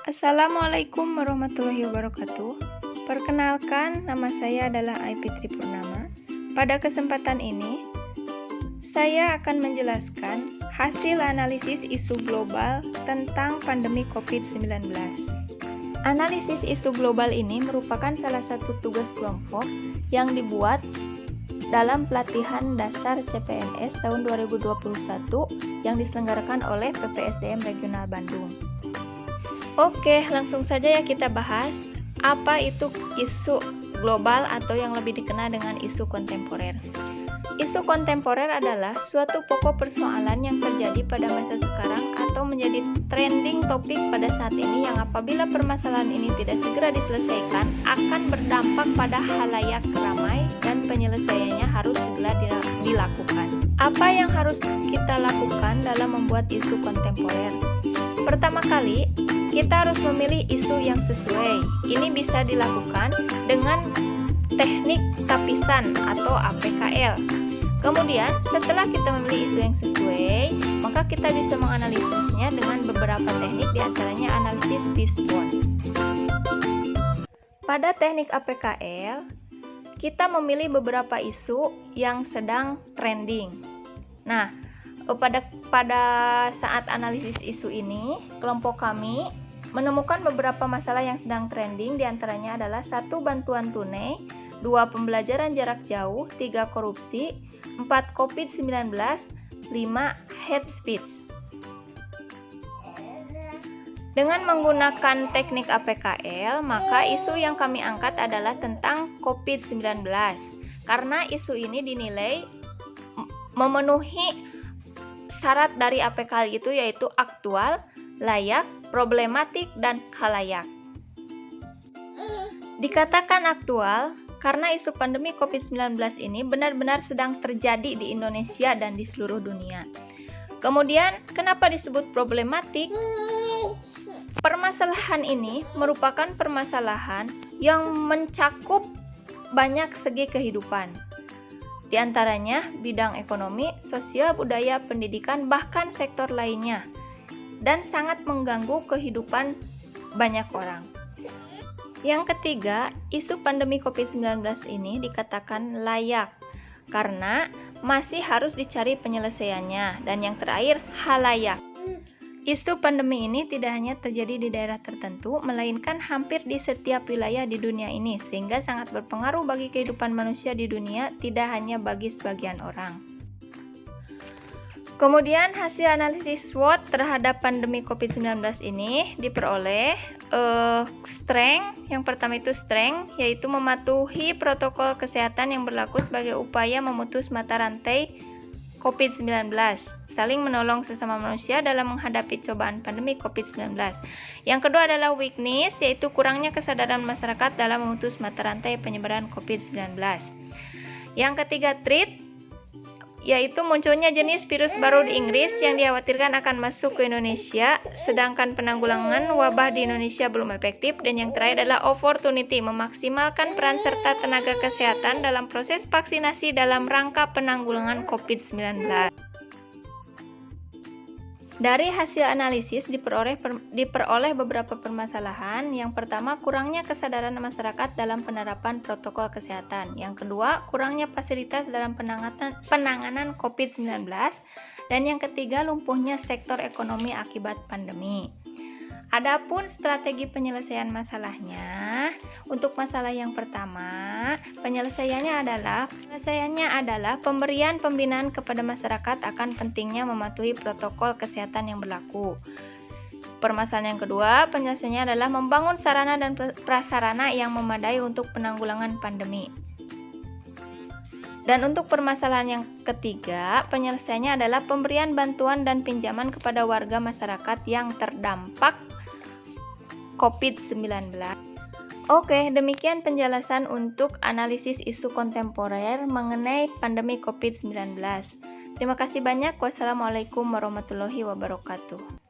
Assalamualaikum warahmatullahi wabarakatuh. Perkenalkan, nama saya adalah Ai Fitri Purnama. Pada kesempatan ini, saya akan menjelaskan hasil analisis isu global tentang pandemi COVID-19. Analisis isu global ini merupakan salah satu tugas kelompok yang dibuat dalam pelatihan dasar CPNS tahun 2021 yang diselenggarakan oleh PPSDM Regional Bandung. Oke, langsung saja ya kita bahas apa itu isu global atau yang lebih dikenal dengan isu kontemporer. Isu kontemporer adalah suatu pokok persoalan yang terjadi pada masa sekarang atau menjadi trending topik pada saat ini yang apabila permasalahan ini tidak segera diselesaikan akan berdampak pada halayak ramai dan penyelesaiannya harus segera dilakukan. Apa yang harus kita lakukan dalam membuat isu kontemporer? Pertama kali, kita harus memilih isu yang sesuai. Ini bisa dilakukan dengan teknik tapisan atau APKL. Kemudian, setelah kita memilih isu yang sesuai, maka kita bisa menganalisisnya dengan beberapa teknik, diantaranya analisis fishbone. Pada teknik APKL, kita memilih beberapa isu yang sedang trending. Nah, pada saat analisis isu ini, kelompok kami menemukan beberapa masalah yang sedang trending, diantaranya adalah 1. Bantuan tunai, 2. Pembelajaran jarak jauh, 3. Korupsi, 4. COVID-19, 5. hate speech. Dengan menggunakan teknik APKL, maka isu yang kami angkat adalah tentang COVID-19 karena isu ini dinilai memenuhi syarat dari APKL itu, yaitu aktual, layak, problematik, dan khalayak. Dikatakan aktual karena isu pandemi COVID-19 ini benar-benar sedang terjadi di Indonesia dan di seluruh dunia. Kemudian, kenapa disebut problematik? Permasalahan ini merupakan permasalahan yang mencakup banyak segi kehidupan. Di antaranya bidang ekonomi, sosial, budaya, pendidikan, bahkan sektor lainnya, dan sangat mengganggu kehidupan banyak orang. Yang ketiga, isu pandemi COVID-19 ini dikatakan layak karena masih harus dicari penyelesaiannya. Dan yang terakhir, halayak. Isu pandemi ini tidak hanya terjadi di daerah tertentu, melainkan hampir di setiap wilayah di dunia ini, sehingga sangat berpengaruh bagi kehidupan manusia di dunia, tidak hanya bagi sebagian orang. Kemudian hasil analisis SWOT terhadap pandemi COVID-19 ini diperoleh strength. Yang pertama itu strength, yaitu mematuhi protokol kesehatan yang berlaku sebagai upaya memutus mata rantai COVID-19, saling menolong sesama manusia dalam menghadapi cobaan pandemi COVID-19. Yang kedua adalah weakness, yaitu kurangnya kesadaran masyarakat dalam memutus mata rantai penyebaran COVID-19. Yang ketiga, threat, yaitu munculnya jenis virus baru di Inggris yang dikhawatirkan akan masuk ke Indonesia, sedangkan penanggulangan wabah di Indonesia belum efektif. Dan yang terakhir adalah opportunity, memaksimalkan peran serta tenaga kesehatan dalam proses vaksinasi dalam rangka penanggulangan COVID-19. Dari hasil analisis diperoleh beberapa permasalahan. Yang pertama, kurangnya kesadaran masyarakat dalam penerapan protokol kesehatan. Yang kedua, kurangnya fasilitas dalam penanganan COVID-19. Dan yang ketiga, lumpuhnya sektor ekonomi akibat pandemi. Adapun strategi penyelesaian masalahnya, untuk masalah yang pertama, penyelesaiannya adalah pemberian pembinaan kepada masyarakat akan pentingnya mematuhi protokol kesehatan yang berlaku. Permasalahan yang kedua, penyelesaiannya adalah membangun sarana dan prasarana yang memadai untuk penanggulangan pandemi. Dan untuk permasalahan yang ketiga, penyelesaiannya adalah pemberian bantuan dan pinjaman kepada warga masyarakat yang terdampak COVID-19. Oke, demikian penjelasan untuk analisis isu kontemporer mengenai pandemi COVID-19. Terima kasih banyak. Wassalamualaikum warahmatullahi wabarakatuh.